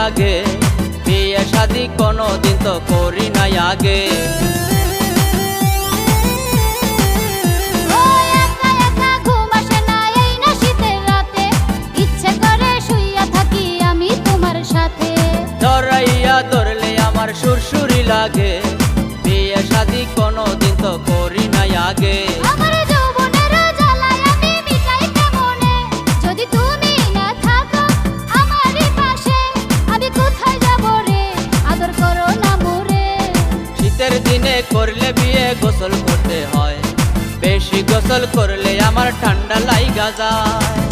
লাগে, বিয়ে শাদি কোনোদিন তো করি নাই আগে। ধরাইয়া ধরলে আমার সুরসুরি লাগে, বিয়ে শাদি কোনোদিন তো করি নাই আগে। শীতের দিনে করলে বিয়ে গোসল করতে হয়, বেশি গোসল করলে আমার ঠান্ডা লাইগা যায়।